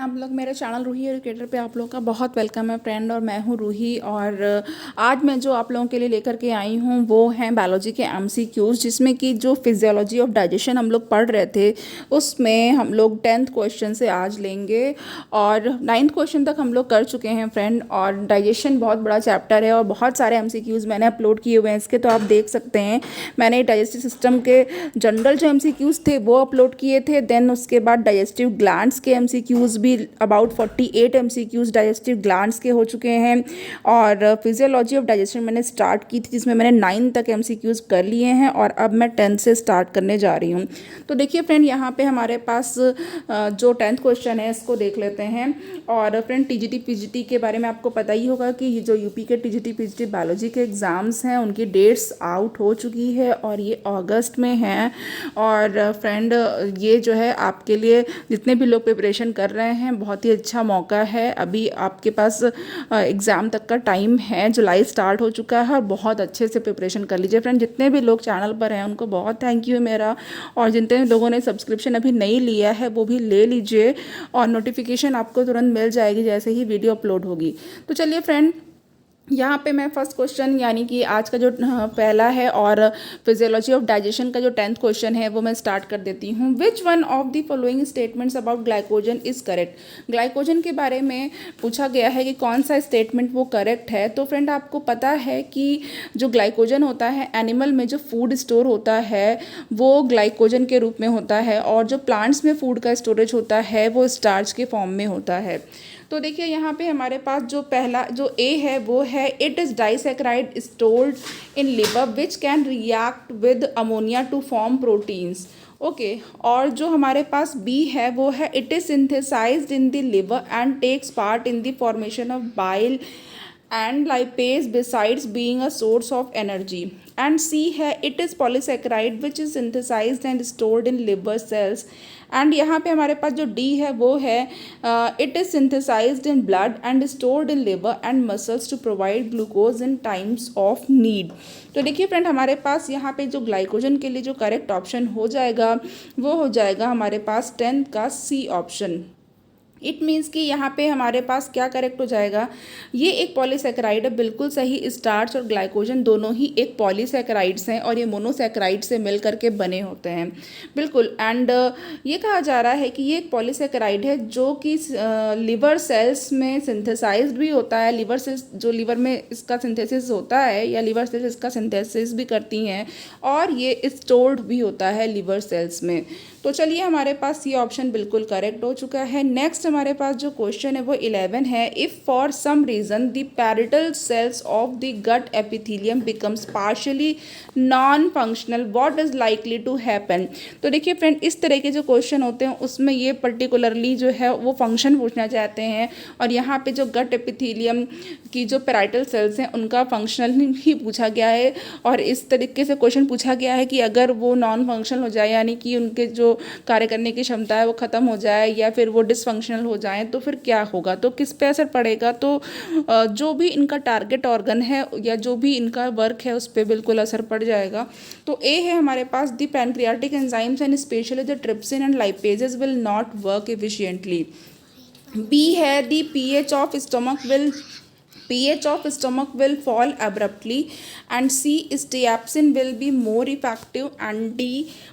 आप लोग मेरे चैनल रूही एजुकेटर पे आप लोगों का बहुत वेलकम है फ्रेंड। और मैं हूँ रूही। और आज मैं जो आप लोगों के लिए लेकर के आई हूँ वो हैं बायोलॉजी के एमसीक्यूज, जिसमें कि जो फिजियोलॉजी ऑफ डाइजेशन हम लोग पढ़ रहे थे उसमें हम लोग 10th क्वेश्चन से आज लेंगे और 9th क्वेश्चन तक हम लोग कर चुके हैं फ्रेंड। और डाइजेशन बहुत बड़ा चैप्टर है और बहुत सारे एमसीक्यूज मैंने अपलोड किए हुए हैं इसके, तो आप देख सकते हैं। मैंने डाइजेस्टिव सिस्टम के जनरल जो एमसीक्यूज थे वो अपलोड किए थे, देन उसके बाद डाइजेस्टिव ग्लैंड्स के एमसीक्यूज भी अबाउट 48 एमसीक्यूज डाइजेस्टिव ग्लैंड्स के हो चुके हैं। और फिजियोलॉजी ऑफ डाइजेशन मैंने स्टार्ट की थी जिसमें मैंने 9 तक एमसीक्यूज कर लिए हैं और अब मैं 10 से स्टार्ट करने जा रही हूँ। तो देखिए फ्रेंड, यहाँ पे हमारे पास जो 10th क्वेश्चन है इसको देख लेते हैं। और फ्रेंड, टीजीटी पीजीटी के बारे में आपको पता ही होगा कि ये जो यूपी के टीजीटी पीजीटी बायोलॉजी के एग्ज़ाम्स हैं उनकी डेट्स आउट हो चुकी है और ये अगस्त में हैं। और फ्रेंड, ये जो है आपके लिए जितने भी लोग प्रिपरेशन कर रहे हैं बहुत ही अच्छा मौका है। अभी आपके पास एग्ज़ाम तक का टाइम है, जुलाई स्टार्ट हो चुका है और बहुत अच्छे से प्रिपरेशन कर लीजिए फ्रेंड। जितने भी लोग चैनल पर हैं उनको बहुत थैंक यू मेरा। और जितने लोगों ने सब्सक्रिप्शन अभी नहीं लिया है वो भी ले लीजिए और नोटिफिकेशन आपको तुरंत मिल जाएगी जैसे ही वीडियो अपलोड होगी। तो चलिए फ्रेंड, यहाँ पे मैं फर्स्ट क्वेश्चन यानी कि आज का जो पहला है और फिजियोलॉजी ऑफ डाइजेशन का जो 10th क्वेश्चन है वो मैं स्टार्ट कर देती हूँ। Which one of the following statements about glycogen is correct. Glycogen के बारे में पूछा गया है कि कौन सा स्टेटमेंट वो करेक्ट है। तो फ्रेंड, आपको पता है कि जो ग्लाइकोजन होता है एनिमल में जो फूड स्टोर होता है वो ग्लाइकोजन के रूप में होता है और जो प्लांट्स में फूड का स्टोरेज होता है वो स्टार्च के फॉर्म में होता है। तो देखिए यहाँ पे हमारे पास जो पहला जो ए है वो है it is disaccharide stored in liver which can react with ammonia to form proteins. Okay, और जो हमारे पास बी है वो है it is synthesized in the liver and takes part in the formation of bile and lipase besides being a source of energy. And C है it is polysaccharide which is synthesized and stored in liver cells. And यहाँ पे हमारे पास जो D है वो है it is synthesized in blood and stored in liver and muscles to provide glucose in times of need. तो देखिए फ्रेंड, हमारे पास यहाँ पे जो ग्लाइकोजन के लिए जो करेक्ट ऑप्शन हो जाएगा वो हो जाएगा हमारे पास 10th का सी ऑप्शन। इट मीन्स कि यहाँ पे हमारे पास क्या करेक्ट हो जाएगा, ये एक पॉलीसैकेराइड है, बिल्कुल सही। स्टार्च और ग्लाइकोजन दोनों ही एक पॉलीसैकेराइड्स हैं और ये मोनोसैकेराइड से मिल करके बने होते हैं, बिल्कुल। एंड ये कहा जा रहा है कि ये एक पॉलीसैकेराइड है जो कि लिवर सेल्स में सिंथेसाइज्ड भी होता है। लिवर सेल्स जो लिवर में इसका सिंथेसिस होता है या लिवर सेल्स इसका सिंथेसिस भी करती हैं और ये स्टोर्ड भी होता है लिवर सेल्स में। तो चलिए, हमारे पास ये ऑप्शन बिल्कुल करेक्ट हो चुका है। नेक्स्ट हमारे पास जो क्वेश्चन है वो 11 है। If for some reason the parietal cells of the gut epithelium becomes partially non functional what is likely to happen. तो देखिए फ्रेंड, इस तरह के जो क्वेश्चन होते हैं उसमें ये पर्टिकुलरली जो है वो फंक्शन पूछना चाहते हैं और यहाँ पे जो गट एपिथेलियम की जो पैराइटल सेल्स हैं उनका फंक्शनल ही पूछा गया है। और इस तरीके से क्वेश्चन पूछा गया है कि अगर वो नॉन फंक्शनल हो जाए यानी कि उनके जो कार्य करने की क्षमता है वो ख़त्म हो जाए या फिर वो डिसफंक्शनल हो जाए तो फिर क्या होगा, तो किस पे असर पड़ेगा। तो जो भी इनका टारगेट ऑर्गन है या जो भी इनका वर्क है उस पर बिल्कुल असर पड़ जाएगा। तो ए है हमारे पास the pancreatic enzymes and especially the trypsin and lipases will not work efficiently. B है the pH of stomach will fall abruptly. And C, steapsin will be more effective. And D,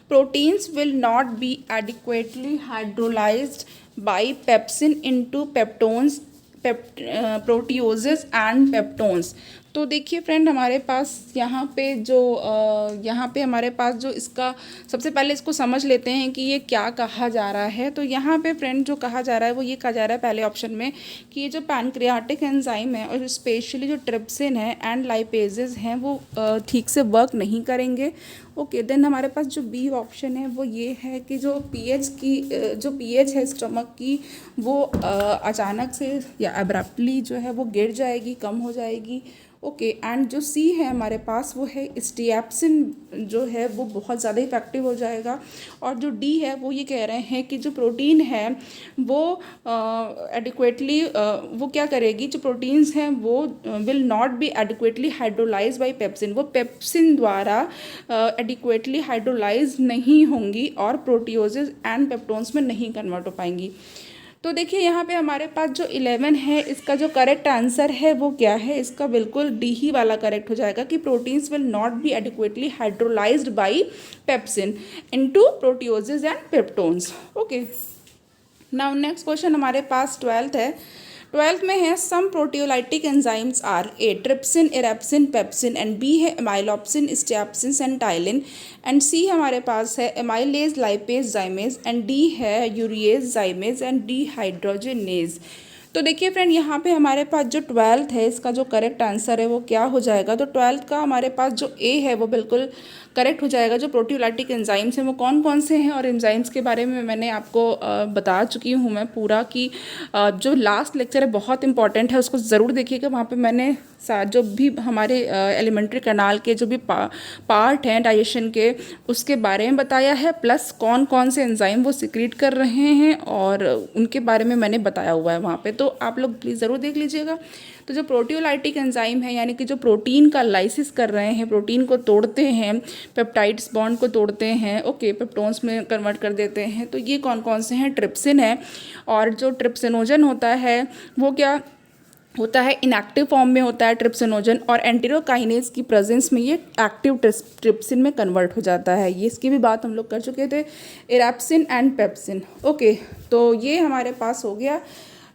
proteins will not be adequately hydrolyzed by pepsin into peptones, proteoses and peptones. तो देखिए friend, हमारे पास यहाँ पे हमारे पास जो इसका सबसे पहले इसको समझ लेते हैं कि ये क्या कहा जा रहा है। तो यहाँ पे फ्रेंड जो कहा जा रहा है वो ये कहा जा रहा है पहले ऑप्शन में कि ये जो पैनक्रियाटिक एंजाइम है और स्पेशली जो ट्रिप्सिन है एंड लाइपेजेस हैं वो ठीक से वर्क नहीं करेंगे। ओके, देन हमारे पास जो बी ऑप्शन है वो ये है कि जो पीएच है स्टमक की वो अचानक से या अब्रप्टली जो है वो गिर जाएगी, कम हो जाएगी। ओके, एंड जो सी है हमारे पास वो है स्टिएप्सिन जो है वो बहुत ज़्यादा इफेक्टिव हो जाएगा। और जो डी है वो ये कह रहे हैं कि जो प्रोटीन है वो एडिक्वेटली वो क्या करेगी, जो प्रोटीन्स हैं वो will not be adequately hydrolyse by pepsin, वो पेप्सिन द्वारा एडिक्वेटली हाइड्रोलाइज नहीं होंगी और प्रोटियोजेज एंड पेप्टोन्स में नहीं कन्वर्ट हो पाएंगी। तो देखिए यहाँ पे हमारे पास जो 11 है इसका जो करेक्ट आंसर है वो क्या है, इसका बिल्कुल डी ही वाला करेक्ट हो जाएगा कि proteins will not be adequately hydrolysed by pepsin into proteoses and peptones. Okay, now next question हमारे पास 12th है। 12th में है some proteolytic enzymes are A trypsin, erepsin, pepsin and B है amylopsin, steapsin and ptyalin and C हमारे पास है amylase, lipase, zymase and D है urease, zymase and dehydrogenase. तो देखिए फ्रेंड यहाँ पे हमारे पास जो 12th है इसका जो करेक्ट आंसर है वो क्या हो जाएगा, तो 12th का हमारे पास जो ए है वो बिल्कुल करेक्ट हो जाएगा। जो प्रोटियोलाइटिक एंजाइम्स हैं वो कौन कौन से हैं और एंजाइम्स के बारे में मैंने आपको बता चुकी हूँ मैं पूरा कि जो लास्ट लेक्चर है बहुत इंपॉर्टेंट है, उसको ज़रूर देखिएगा। वहाँ पे मैंने जो भी हमारे एलिमेंट्री कैनाल के जो भी पार्ट हैं डाइजेशन के उसके बारे में बताया है, प्लस कौन कौन से एंजाइम वो सिक्रीट कर रहे हैं और उनके बारे में मैंने बताया हुआ है वहाँ पे, तो आप लोग प्लीज़ ज़रूर देख लीजिएगा। तो जो प्रोटियोलाइटिक एंजाइम है यानी कि जो प्रोटीन का लाइसिस कर रहे हैं, प्रोटीन को तोड़ते हैं, पेप्टाइड्स बॉन्ड को तोड़ते हैं, ओके, पेप्टोन्स में कन्वर्ट कर देते हैं, तो ये कौन कौन से हैं, ट्रिप्सिन है और जो ट्रिप्सिनोजन होता है वो क्या होता है, इनएक्टिव फॉर्म में होता है ट्रिप्सिनोजन और एंटेरोकाइनेज की प्रेजेंस में ये एक्टिव ट्रिप्सिन में कन्वर्ट हो जाता है। ये इसकी भी बात हम लोग कर चुके थे, इरेप्सिन एंड पेप्सिन। ओके, तो ये हमारे पास हो गया।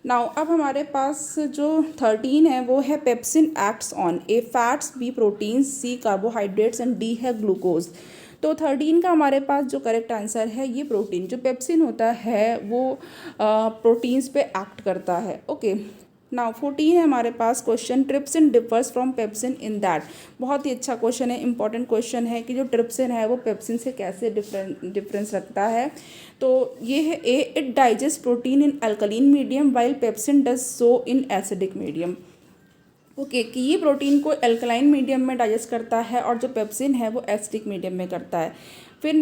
नाउ अब हमारे पास जो 13 है वो है pepsin acts on A fats, B proteins, C carbohydrates and D है ग्लूकोज। तो 13 का हमारे पास जो करेक्ट आंसर है ये प्रोटीन, जो पेप्सिन होता है वो प्रोटीन्स पे एक्ट करता है। ओके, नाउ 14 है हमारे पास question, trypsin differs from pepsin in that. बहुत ही अच्छा क्वेश्चन है, इंपॉर्टेंट क्वेश्चन है कि जो ट्रिप्सिन है वो पेप्सिन से कैसे डिफरेंस रखता है। तो ये है A, it digest protein in alkaline medium while pepsin does so in acidic medium. Okay, कि ये प्रोटीन को एल्कलाइन मीडियम में डाइजेस्ट करता है और जो पेप्सिन है वो एसिडिक मीडियम में करता है। फिर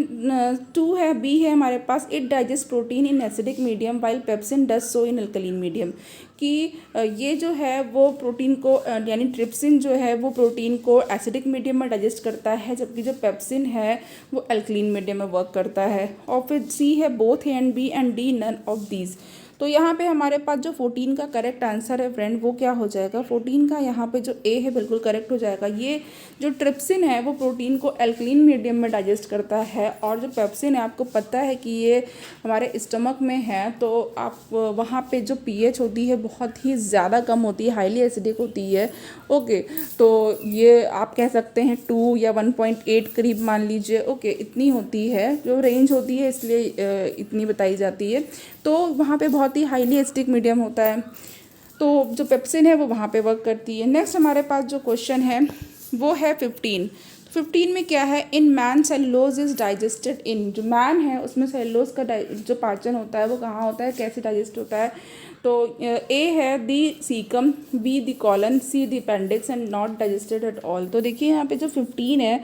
2 है, बी है हमारे पास, it digest protein in acidic medium while pepsin does so in alkaline medium, कि ये जो है वो प्रोटीन को यानी ट्रिप्सिन जो है वो प्रोटीन को एसिडिक मीडियम में डाइजेस्ट करता है, जबकि जो पेप्सिन है वो अल्कलीन मीडियम में वर्क करता है। और फिर सी है both A and B and D none of these. तो यहाँ पे हमारे पास जो 14 का करेक्ट आंसर है फ्रेंड वो क्या हो जाएगा, 14 का यहाँ पे जो ए है बिल्कुल करेक्ट हो जाएगा। ये जो ट्रिप्सिन है वो प्रोटीन को एल्कलीन मीडियम में डाइजेस्ट करता है और जो पेप्सिन है आपको पता है कि ये हमारे स्टमक में है, तो आप वहाँ पे जो पीएच होती है बहुत ही ज़्यादा कम होती है, हाईली एसिडिक होती है। ओके, तो ये आप कह सकते हैं 2 या 1.8 करीब मान लीजिए। ओके, इतनी होती है जो रेंज होती है, इसलिए इतनी बताई जाती है। तो वहाँ पे बहुत ही हाईली एसिडिक मीडियम होता है, तो जो पेप्सिन है वो वहाँ पे वर्क करती है। नेक्स्ट हमारे पास जो क्वेश्चन है वो है 15। 15 में क्या है, in man cellulose is digested इन, जो मैन है उसमें सेलुलोज का जो पाचन होता है वो कहाँ होता है, कैसे डाइजेस्ट होता है। तो ए है the caecum, B the colon, C the appendix and not digested at all. तो देखिए यहाँ पे जो 15 है,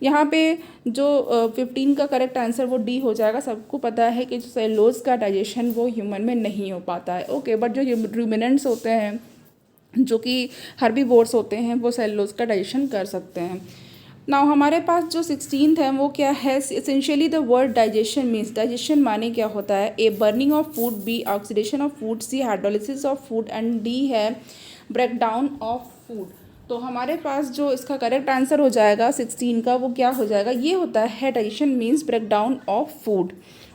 यहाँ पे जो 15 का करेक्ट आंसर वो डी हो जाएगा। सबको पता है कि जो सेलुलोज का डाइजेशन वो ह्यूमन में नहीं हो पाता है। ओके, बट जो रूमिनेंट्स होते हैं जो कि हर्बीवोर्स होते हैं वो सेलुलोज का डाइजेशन कर सकते हैं। नाउ हमारे पास जो 16th है वो क्या है, essentially the word digestion means, digestion माने क्या होता है, A burning of food, B oxidation of food, C hydrolysis of food and D है ब्रेक डाउन ऑफ फूड। तो हमारे पास जो इसका करेक्ट आंसर हो जाएगा 16 का वो क्या हो जाएगा, ये होता है digestion means break down of food.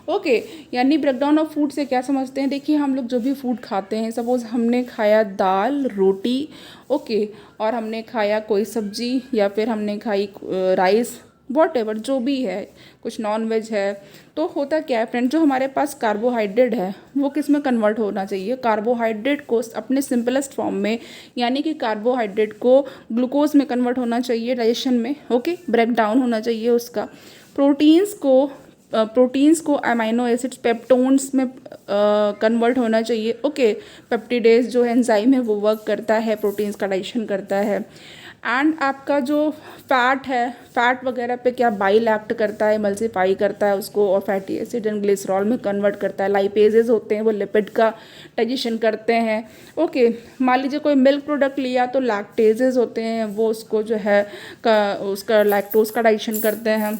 Okay, यानी ब्रेकडाउन ऑफ फूड से क्या समझते हैं, देखिए हम लोग जो भी फूड खाते हैं, सपोज़ हमने खाया दाल रोटी, ओके, और हमने खाया कोई सब्जी या फिर हमने खाई राइस, वॉटेवर जो भी है, कुछ नॉन वेज है, तो होता क्या है फ्रेंड, जो हमारे पास कार्बोहाइड्रेट है वो किस में कन्वर्ट होना चाहिए, कार्बोहाइड्रेट को अपने सिंपलेस्ट फॉर्म में, यानी कि कार्बोहाइड्रेट को ग्लूकोज में कन्वर्ट होना चाहिए डाइजेशन में। ओके, ब्रेक डाउन होना चाहिए उसका। प्रोटीन्स को अमाइनो एसिड्स पेप्टोन्स में कन्वर्ट होना चाहिए। ओके, पेप्टिडेज जो एंजाइम है वो वर्क करता है, प्रोटीन्स का डाइजेशन करता है। एंड आपका जो फैट है, फैट वगैरह पे क्या बाइल एक्ट करता है, एमल्सिफाई करता है उसको और फैटी एसिड एंड ग्लिसरॉल में कन्वर्ट करता है। लाइपेजेस होते हैं वो लिपिड का डाइजेशन करते हैं। ओके, मान लीजिए कोई मिल्क प्रोडक्ट लिया तो लैक्टेजेस होते हैं वो उसको जो है उसका लैक्टोज का डाइजेशन करते हैं।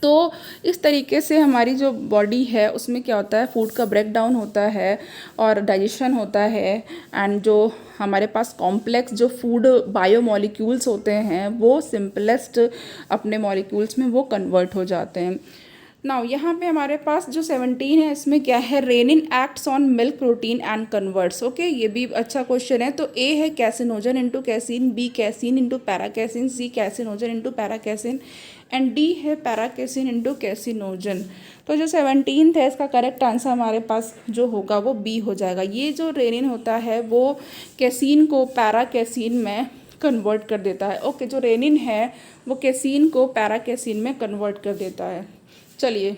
तो इस तरीके से हमारी जो बॉडी है उसमें क्या होता है, फूड का ब्रेक डाउन होता है और डाइजेशन होता है। एंड जो हमारे पास कॉम्प्लेक्स जो फूड बायोमोलिक्यूल्स होते हैं वो सिंपलेस्ट अपने मॉलिक्यूल्स में वो कन्वर्ट हो जाते हैं। नाउ यहाँ पे हमारे पास जो 17 है इसमें क्या है, rennin acts on milk protein and converts. Okay, ये भी अच्छा क्वेश्चन है। तो ए है caseinogen into casein, B casein into paracasein, C caseinogen into paracasein and D है पैराकैसिन इंटू कैसिनोजन। तो जो 17 है इसका करेक्ट आंसर हमारे पास जो होगा वो बी हो जाएगा। ये जो रेनिन होता है वो कैसीन को पैराकैसिन में कन्वर्ट कर देता है। ओके, जो रेनिन है वो कैसीन को पैराकैसिन में कन्वर्ट कर देता है। चलिए,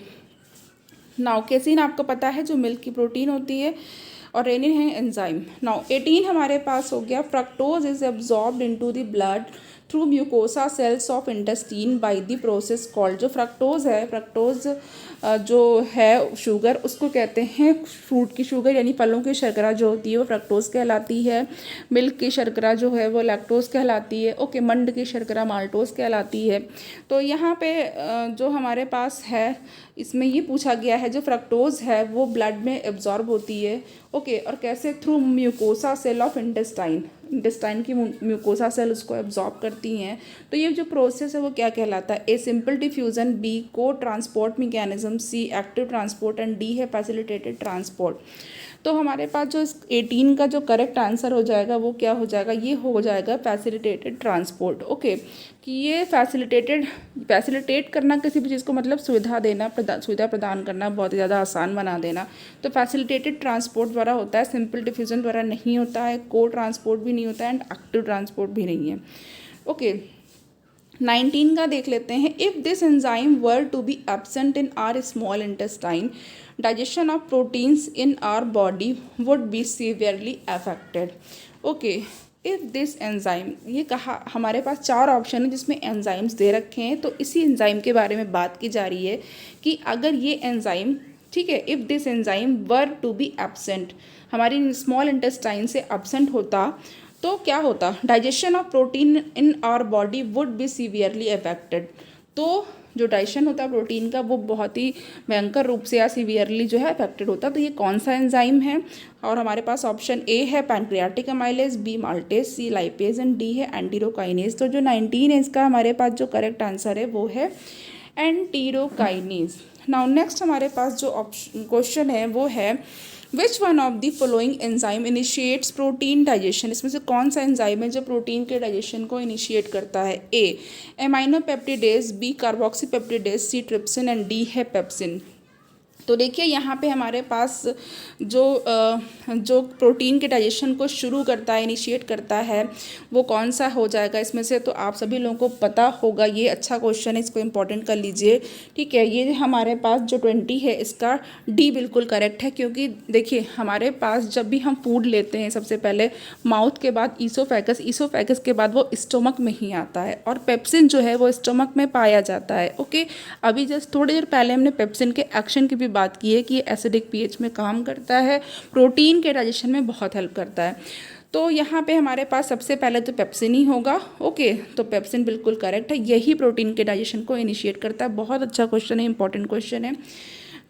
नाउ कैसीन आपको पता है जो मिल्क की प्रोटीन होती है और रेनिन है एंजाइम। नाउ 18 हमारे पास हो गया, fructose is absorbed into the blood through mucosa cells of intestine by the process called. जो फ्रक्टोज है, फ्रक्टोज जो है शुगर, उसको कहते हैं फ्रूट की शुगर, यानी फलों की शर्करा जो होती है वो फ्रक्टोज कहलाती है। मिल्क की शर्करा जो है वो लैक्टोज कहलाती है। ओके, मंड की शर्करा माल्टोज कहलाती है। तो यहाँ पे जो हमारे पास है इसमें ये पूछा गया है जो फ्रक्टोज है वो ब्लड में एब्जॉर्ब होती है। ओके, और कैसे, through mucosa cell of intestine, intestine की म्यूकोसा सेल उसको एब्जॉर्ब करती हैं। तो ये जो प्रोसेस है वो क्या कहलाता है, A simple diffusion, B co transport mechanism, C active transport and D है फैसिलिटेटेड ट्रांसपोर्ट। तो हमारे पास जो 18 का जो करेक्ट आंसर हो जाएगा वो क्या हो जाएगा, ये हो जाएगा फैसिलिटेटेड ट्रांसपोर्ट। ओके, कि ये फैसिलिटेट करना किसी भी चीज़ को मतलब सुविधा देना, सुविधा प्रदान करना, बहुत ज़्यादा आसान बना देना। तो फैसिलिटेटेड ट्रांसपोर्ट द्वारा होता है, सिंपल डिफ्यूजन द्वारा नहीं होता है, को ट्रांसपोर्ट भी नहीं होता है एंड एक्टिव ट्रांसपोर्ट भी नहीं है। ओके, 19 का देख लेते हैं। If this enzyme were to be absent in our small intestine, digestion of proteins in our body would be severely affected. Okay, if this enzyme, ये कहा हमारे पास 4 ऑप्शन है जिसमें एंजाइम्स दे रखे हैं। तो इसी एंजाइम के बारे में बात की जा रही है कि अगर ये एंजाइम, ठीक है, if this enzyme were to be absent, हमारी स्मॉल इंटेस्टाइन से एब्सेंट होता तो क्या होता, digestion of protein in our body would be severely affected. तो जो डाइजेशन होता है प्रोटीन का वो बहुत ही भयंकर रूप से या सीवियरली जो है अफेक्टेड होता है। तो ये कौन सा एंजाइम है, और हमारे पास ऑप्शन ए है pancreatic amylase, B maltase, C lipase and D है एंटीरोकाइनेज। तो जो 19 है इसका हमारे पास जो करेक्ट आंसर है वो है एंटीरोकाइनेज। नाउ नेक्स्ट हमारे पास जो ऑप्शन क्वेश्चन है वो है, which one of the following enzyme initiates protein digestion. इसमें से कौन सा एंजाइम है जो प्रोटीन के डाइजेशन को इनिशिएट करता है, A aminopeptidase, B carboxypeptidase, C trypsin and D है पेप्सिन। तो देखिए यहाँ पे हमारे पास जो प्रोटीन के डाइजेशन को शुरू करता है, इनिशिएट करता है, वो कौन सा हो जाएगा इसमें से। तो आप सभी लोगों को पता होगा, ये अच्छा क्वेश्चन है, इसको इंपॉर्टेंट कर लीजिए। ठीक है, ये हमारे पास जो 20 है इसका डी बिल्कुल करेक्ट है। क्योंकि देखिए हमारे पास जब भी हम फूड लेते हैं सबसे पहले माउथ के बाद ईसोफेगस, ईसोफेगस के बाद वो स्टोमक में ही आता है, और पेप्सिन जो है वो स्टोमक में पाया जाता है। ओके, अभी जस्ट थोड़ी देर पहले हमने पेप्सिन के एक्शन की भी बात की है कि ये एसिडिक पीएच में काम करता है, प्रोटीन के डाइजेशन में बहुत हेल्प करता है। तो यहाँ पे हमारे पास सबसे पहले तो पेप्सिन ही होगा। ओके, तो पेप्सिन बिल्कुल करेक्ट है, यही प्रोटीन के डाइजेशन को इनिशिएट करता है। बहुत अच्छा क्वेश्चन है, इंपॉर्टेंट क्वेश्चन है।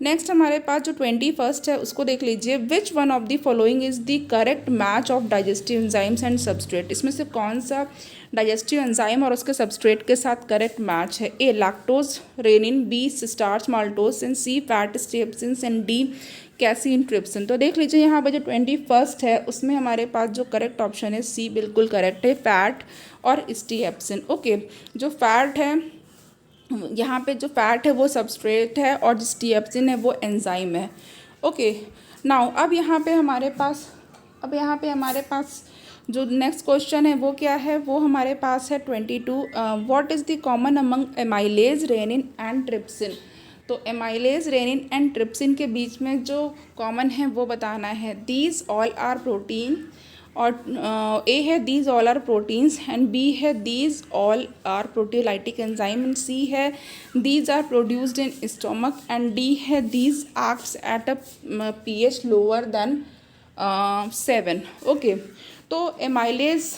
नेक्स्ट हमारे पास जो 21 है उसको देख लीजिए, which one of the following is the correct match of digestive enzymes and substrate. इसमें से कौन सा डाइजेस्टिव एंजाइम और उसके सबस्ट्रेट के साथ करेक्ट मैच है, A lactose rennin, B starch maltose and C fat steapsin and D casein trypsin. तो देख लीजिए यहाँ पर जो 21 है उसमें हमारे पास जो करेक्ट ऑप्शन है सी बिल्कुल करेक्ट है, फैट और स्ट्रिप्सिन। ओके, जो फैट है यहाँ पे जो फैट है वो सबस्ट्रेट है और जो स्ट्रिप्सिन है वो एंजाइम है। ओके, नाउ अब यहाँ पे हमारे पास जो नेक्स्ट क्वेश्चन है वो क्या है, वो हमारे पास है 22, what is the common among amylase rennin and trypsin. तो एमाइलेज रेनिन एंड ट्रिप्सिन के बीच में जो कॉमन है वो बताना है। दीज ऑल आर प्रोटीन, और ए है these all are proteins and B है these all are proteolytic enzyme and C है these are produced in stomach and D है these acts at a pH lower than 7। Okay, तो amylase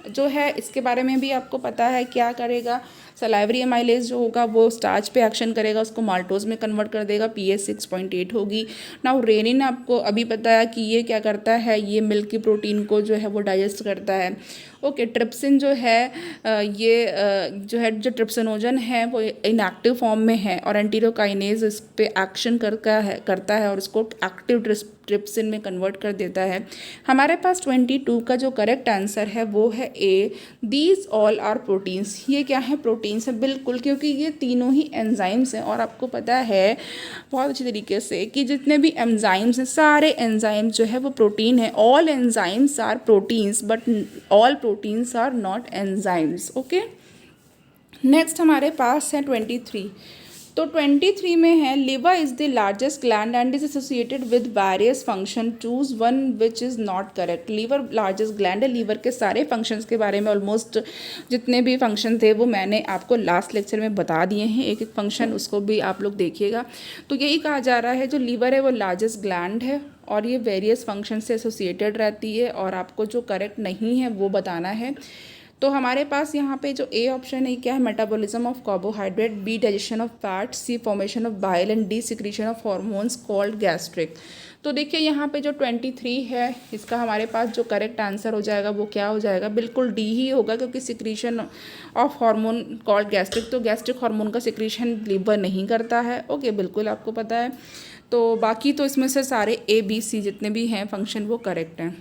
जो है इसके बारे में भी आपको पता है क्या करेगा, सलाइवरी एमाइलेज जो होगा वो स्टार्च पे एक्शन करेगा, उसको माल्टोज में कन्वर्ट कर देगा, पीएच 6.8 होगी। नाउ रेनिन आपको अभी बताया कि ये क्या करता है, ये मिल्क की प्रोटीन को जो है वो डाइजेस्ट करता है। ओके, ट्रिप्सिन जो है जो ट्रिप्सिनोजन है वो इनएक्टिव फॉर्म में है और एंटीरोकाइनेज इस पे एक्शन करता है और इसको एक्टिव ट्रिप्सिन में कन्वर्ट कर देता है। हमारे पास 22 का जो करेक्ट आंसर है वो है ए, दीज ऑल आर प्रोटीन्स। ये क्या है, प्रोटीन्स है बिल्कुल, क्योंकि ये तीनों ही एंजाइम्स हैं और आपको पता है बहुत अच्छी तरीके से कि जितने भी एंजाइम्स हैं सारे एंजाइम्स जो है वो प्रोटीन है। All enzymes are proteins but all proteins are not enzymes. Okay, next हमारे पास है 23। तो 23 में है liver is the largest gland and is associated with various function, choose one which is not correct. Liver largest gland है, liver के सारे functions के बारे में ऑलमोस्ट जितने भी फंक्शन थे वो मैंने आपको लास्ट लेक्चर में बता दिए हैं, एक एक फंक्शन उसको भी आप लोग देखिएगा। तो यही कहा जा रहा है जो लीवर है वो लार्जेस्ट ग्लैंड है और ये वेरियस फंक्शन से एसोसिएटेड रहती है और आपको जो करेक्ट नहीं है वो बताना है। तो हमारे पास यहाँ पे जो ए ऑप्शन है क्या है, metabolism of carbohydrate, B digestion of fat, C formation of bile and D secretion of hormones called gastric. तो देखिए यहाँ पे जो 23 है इसका हमारे पास जो करेक्ट आंसर हो जाएगा वो क्या हो जाएगा, बिल्कुल डी ही होगा, क्योंकि secretion of hormone called gastric, तो गैस्ट्रिक हार्मोन का सिक्रीशन लीवर नहीं करता है। ओके, बिल्कुल आपको पता है। तो बाकी तो इसमें से सारे ए बी सी जितने भी हैं फंक्शन वो करेक्ट हैं।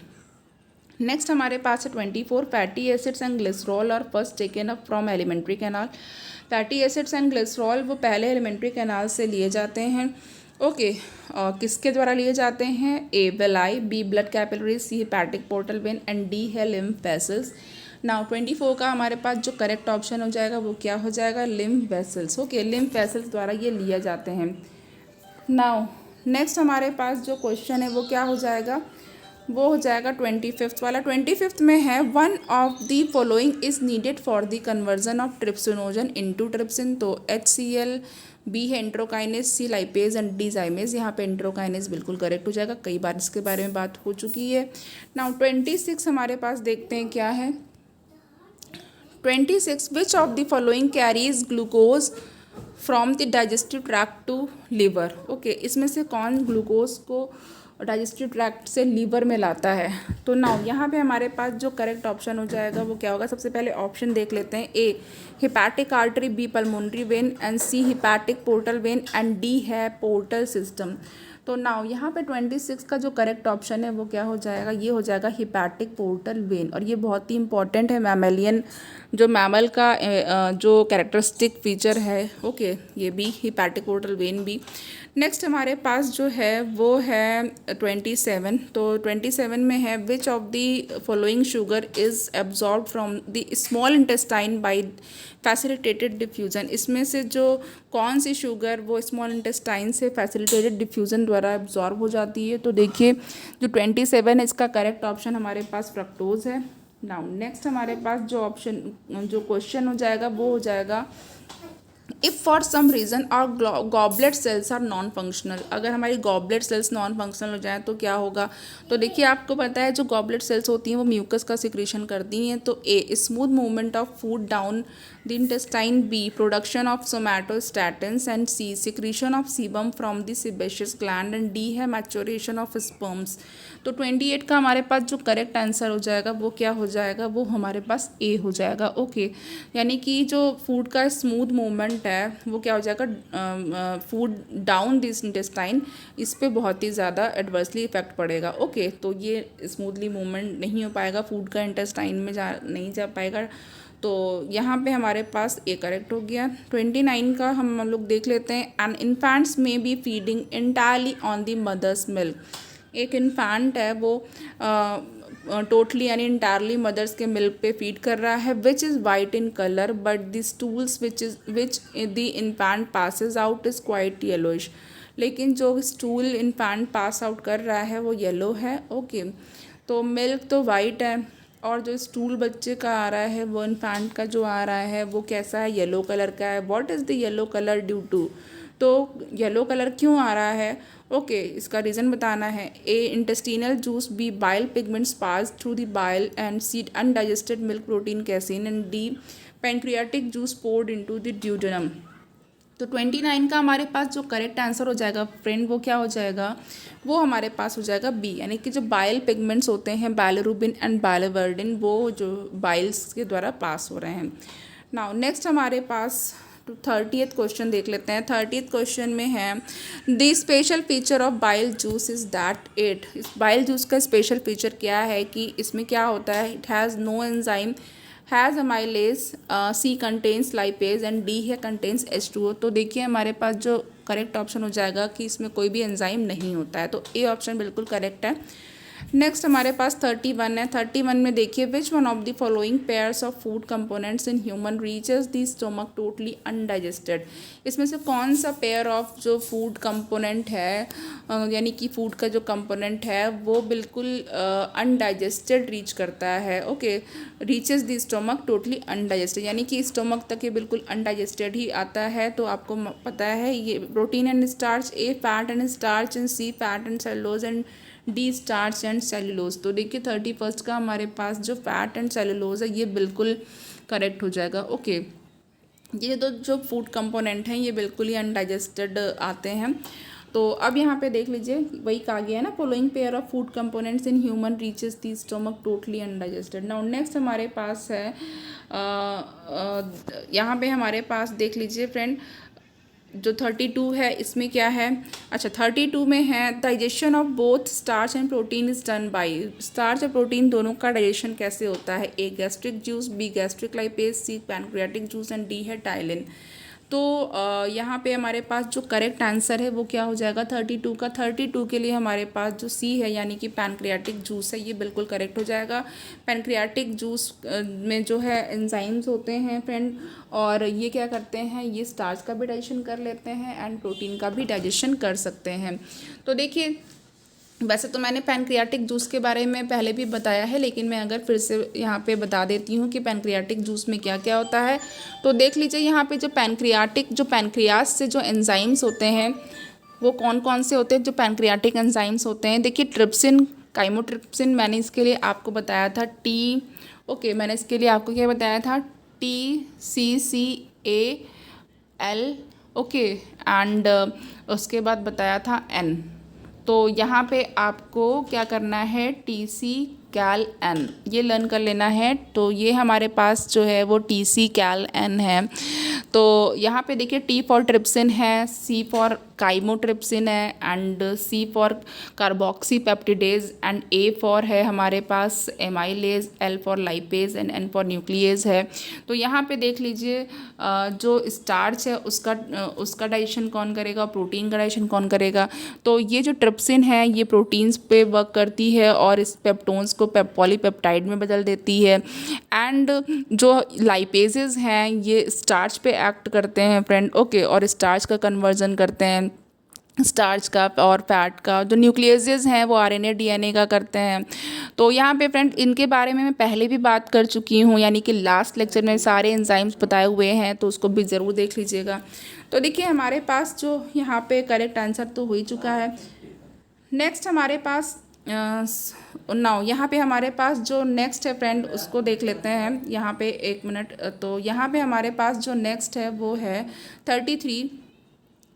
नेक्स्ट हमारे पास है 24, फैटी एसिड्स एंड ग्लिसरॉल और first taken up from alimentary canal. Fatty acids and glycerol वो पहले एलिमेंट्री कैनाल से लिए जाते हैं। ओके, किसके द्वारा लिए जाते हैं, A villi, B blood capillaries, C hepatic portal vein and D है लिम्फ वेसल्स। नाउ 24 का हमारे पास जो करेक्ट ऑप्शन हो जाएगा वो क्या हो जाएगा, lymph vessels. Okay, lymph vessels द्वारा ये लिए जाते हैं। नाउ नेक्स्ट हमारे पास जो क्वेश्चन है वो क्या हो जाएगा, वो हो जाएगा 25 वाला। 25 में है one of the following is needed for the conversion of trypsinogen into trypsin. तो HCl, बी है इंट्रोकाइनेज, सी लाइपेज एंड डी जाइमेज। यहाँ पे इंट्रोकाइनेज बिल्कुल करेक्ट हो जाएगा, कई बार इसके बारे में बात हो चुकी है। नाउ 26 हमारे पास देखते हैं क्या है। 26, which of the following carries glucose from the digestive tract to liver. Okay, इसमें से कौन ग्लूकोज को डाइजेस्टिव ट्रैक्ट से लीवर में लाता है। तो नाउ यहाँ पे हमारे पास जो करेक्ट ऑप्शन हो जाएगा वो क्या होगा, सबसे पहले ऑप्शन देख लेते हैं। A hepatic artery, B pulmonary vein and C hepatic portal vein and D है पोर्टल सिस्टम। तो नाउ यहाँ पे 26 का जो करेक्ट ऑप्शन है वो क्या हो जाएगा, ये हो जाएगा हिपैटिक पोर्टल वेन। और ये बहुत ही इंपॉर्टेंट है मैमेलियन जो मैमल का जो कैरेक्टरिस्टिक फीचर है। ओके, ये भी हिपैटिक पोर्टल वेन भी। नेक्स्ट हमारे पास जो है वो है 27। तो 27 में है विच of the following sugar is absorb from the small intestine bye facilitated diffusion. इसमें से जो कौन सी शुगर वो स्मॉल इंटेस्टाइन से फैसिलिटेटेड डिफ्यूज़न द्वारा एब्जॉर्ब हो जाती है। तो देखिए जो 27 है इसका करेक्ट ऑप्शन हमारे पास फ्रक्टोज है। नाउ नेक्स्ट हमारे पास जो क्वेश्चन हो जाएगा वो हो जाएगा इफ़ फॉर सम रीज़न और goblet cells are non functional. अगर हमारी गॉबलेट सेल्स नॉन फंक्शनल हो जाए तो क्या होगा। तो देखिए आपको पता है जो गॉबलेट सेल्स होती हैं वो म्यूकस का सिक्रीशन करती हैं। तो A smooth movement of food down the intestine, B production of somatostatins and C secretion of sebum from the sebaceous gland and D है मैच्योरेशन ऑफ स्पर्म्स। तो 28 का हमारे पास जो करेक्ट आंसर हो जाएगा वो क्या हो जाएगा, वो हमारे पास ए हो जाएगा। ओके, यानी कि जो फूड का स्मूथ मूवमेंट है वो क्या हो जाएगा, फूड डाउन दिस इंटेस्टाइन, इस पे बहुत ही ज़्यादा एडवर्सली इफेक्ट पड़ेगा। ओके, तो ये स्मूथली मूवमेंट नहीं हो पाएगा, फूड का इंटेस्टाइन में नहीं जा पाएगा। तो यहाँ पे हमारे पास ए करेक्ट हो गया। 29 का हम लोग देख लेते हैं। एन इन्फेंट्स में be feeding entirely on the mother's milk. एक इन्फेंट है वो टोटली यानी इंटायरली मदर्स के मिल्क पे फीड कर रहा है, which is white in colour but the stools which the infant passes out is quite yellowish. लेकिन जो स्टूल इन्फेंट पास आउट कर रहा है वो येलो है। ओके, तो मिल्क तो वाइट है और जो स्टूल बच्चे का आ रहा है वो इन्फेंट का जो आ रहा है वो कैसा है, येलो कलर का है। What is the yellow colour due to. तो येलो कलर क्यों आ रहा है, ओके, इसका रीज़न बताना है। A intestinal juice, B bile pigments pass through the bile and C undigested milk protein casein and D pancreatic juice poured into the duodenum. तो 29 का हमारे पास जो करेक्ट आंसर हो जाएगा फ्रेंड वो क्या हो जाएगा, वो हमारे पास हो जाएगा बी, यानी कि जो बाइल पिगमेंट्स होते हैं बाइलोरुबिन एंड बाइलोवर्डिन वो जो बाइल्स के द्वारा पास हो रहे हैं। नाउ नेक्स्ट हमारे पास 30th क्वेश्चन देख लेते हैं। 30th क्वेश्चन में है the special feature of bile juice is that it, इस बाइल जूस का स्पेशल फीचर क्या है कि इसमें क्या होता है, it has no enzyme, has amylase, C contains lipase and D है कंटेन्स H2O। तो देखिए हमारे पास जो करेक्ट ऑप्शन हो जाएगा कि इसमें कोई भी एंजाइम नहीं होता है, तो ए ऑप्शन बिल्कुल करेक्ट है। नेक्स्ट हमारे पास 31 है। 31 में देखिए which one of the following pairs of food components in human reaches the stomach totally undigested, इसमें से कौन सा पेयर ऑफ जो फूड कंपोनेंट है यानी कि फूड का जो कंपोनेंट है वो बिल्कुल अनडाइजेस्टेड रीच करता है। Okay, reaches the stomach totally undigested, यानी कि स्टोमक तक ये बिल्कुल अनडाइजेस्टेड ही आता है। तो आपको पता है ये protein and starch, A fat and starch and C fat and cellulose and D starch and cellulose. तो देखिए 31 का हमारे पास जो फैट एंड सेलुलोज है ये बिल्कुल करेक्ट हो जाएगा। ओके, ये तो जो फूड कंपोनेंट हैं ये बिल्कुल ही अनडाइजेस्टेड आते हैं। तो अब यहाँ पे देख लीजिए वही कहा गया है ना, following pair of food components in human reaches the stomach totally undigested. Now next हमारे पास है यहाँ पे हमारे पास देख लीजिए फ्रेंड जो 32 है इसमें क्या है, अच्छा 32 में है digestion of both starch and protein is done by, starch और प्रोटीन दोनों का डाइजेशन कैसे होता है, A gastric juice, B gastric lipase, C pancreatic juice and D है टाइलिन। तो यहाँ पे हमारे पास जो करेक्ट आंसर है वो क्या हो जाएगा 32 का। 32 के लिए हमारे पास जो सी है यानी कि पैनक्रियाटिक जूस है ये बिल्कुल करेक्ट हो जाएगा। पैनक्रियाटिक जूस में जो है एंजाइम्स होते हैं फ्रेंड, और ये क्या करते हैं, ये स्टार्च का भी डाइजेशन कर लेते हैं एंड प्रोटीन का भी डाइजेशन कर सकते हैं। तो देखिए वैसे तो मैंने पैनक्रियाटिक जूस के बारे में पहले भी बताया है, लेकिन मैं अगर फिर से यहाँ पे बता देती हूँ कि पैनक्रियाटिक जूस में क्या क्या होता है। तो देख लीजिए यहाँ पे जो पैनक्रियास से जो एंजाइम्स होते हैं वो कौन कौन से होते हैं, जो पैनक्रियाटिक एंजाइम्स होते हैं। देखिए ट्रिप्सिन, काइमोट्रिप्सिन, मैंने इसके लिए आपको बताया था मैंने इसके लिए आपको क्या बताया था, TCCAL, ओके, एंड उसके बाद बताया था N। तो यहाँ पे आपको क्या करना है, TCCAL ये लर्न कर लेना है। तो ये हमारे पास जो है वो TCCAL है। तो यहाँ पे देखिए T फॉर ट्रिप्सिन है, C फॉर काइमोट्रिप्सिन है and C for carboxypeptidase and A for है हमारे पास amylase, L for lipase and N for nuclease है। तो यहाँ पे देख लीजिए जो स्टार्च है उसका डाइजेशन कौन करेगा, प्रोटीन का डाइजेशन कौन करेगा। तो ये जो ट्रिप्सिन है ये प्रोटीन्स पे वर्क करती है और इस पेप्टोन्स को पॉलीपेप्टाइड में बदल देती है। एंड जो लाइपेजेस हैं ये स्टार्च पे एक्ट करते हैं फ्रेंड, ओके, और स्टार्च का कन्वर्जन करते हैं स्टार्च का और फैट का। जो न्यूक्लियसेस हैं वो RNA DNA का करते हैं। तो यहाँ पे फ्रेंड इनके बारे में मैं पहले भी बात कर चुकी हूँ, यानी कि लास्ट लेक्चर में सारे एंजाइम्स बताए हुए हैं, तो उसको भी ज़रूर देख लीजिएगा। तो देखिए हमारे पास जो यहाँ पे करेक्ट आंसर तो हो ही चुका है। नेक्स्ट हमारे पास नाउ यहाँ पे हमारे पास जो नेक्स्ट है फ्रेंड उसको देख लेते हैं। यहाँ पे एक मिनट, तो यहाँ पे हमारे पास जो नेक्स्ट है वो है 33।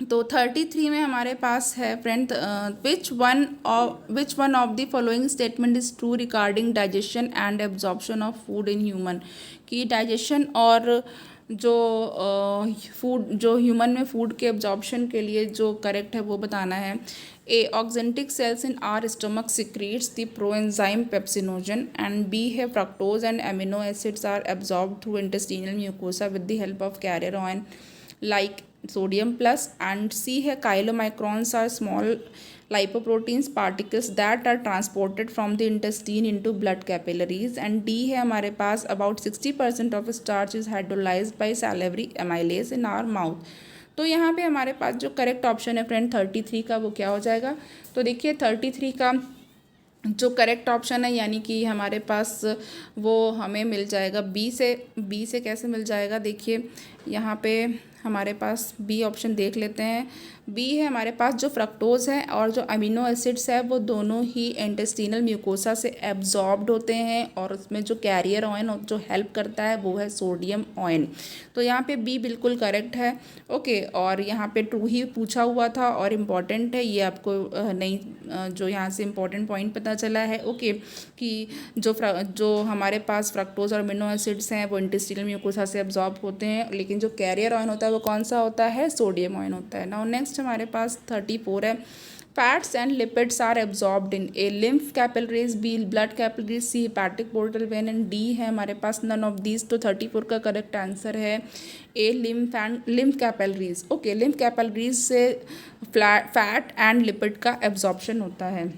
तो 33 में हमारे पास है friend which one of the following statement is true regarding digestion and absorption of food in human, कि डाइजेशन और जो ह्यूमन में फूड के एब्जॉर्प्शन के लिए जो करेक्ट है वो बताना है। A oxyntic cells in our stomach secretes the proenzyme pepsinogen and B है fructose and amino acids are absorb through intestinal mucosa with the help of carrier ion like sodium plus, and C है chylomicrons are small lipoproteins particles that are transported from the intestine into blood capillaries, and D है हमारे पास about 60% of starch is hydrolyzed by salivary amylase in our mouth। तो यहाँ पे हमारे पास जो correct option है फ्रेंड 33 का वो क्या हो जाएगा। तो देखिए 33 का जो करेक्ट ऑप्शन है यानी कि हमारे पास वो हमें मिल जाएगा बी से कैसे मिल जाएगा, देखिए यहाँ पे हमारे पास बी ऑप्शन देख लेते हैं। बी है हमारे पास जो फ्रक्टोज है और जो अमीनो एसिड्स है वो दोनों ही इंटेस्टिनल म्यूकोसा से एब्जॉर्ब्ड होते हैं और उसमें जो कैरियर ऑयन जो हेल्प करता है वो है सोडियम ऑयन। तो यहाँ पे बी बिल्कुल करेक्ट है। ओके, और यहाँ पे ट्रू ही पूछा हुआ था और इम्पॉर्टेंट है ये आपको नहीं जो यहाँ से इम्पॉर्टेंट पॉइंट पता चला है। ओके, कि जो हमारे पास फ्रक्टोज और अमीनो एसिड्स हैं वो इंटेस्टिनल म्यूकोसा से एब्जॉर्ब होते हैं, लेकिन जो कैरियर ऑयन होता है वो कौन सा होता है? सोडियम ऑयन होता है। नाउ नेक्स्ट हमारे पास 34 है। Fats and lipids are absorbed in A lymph capillaries, B blood capillaries, C hepatic portal vein and D है हमारे पास नन ऑफ दीज। तो 34 का करेक्ट आंसर है A lymph capillaries. Okay, lymph capillaries से fat and lipid का absorption होता है।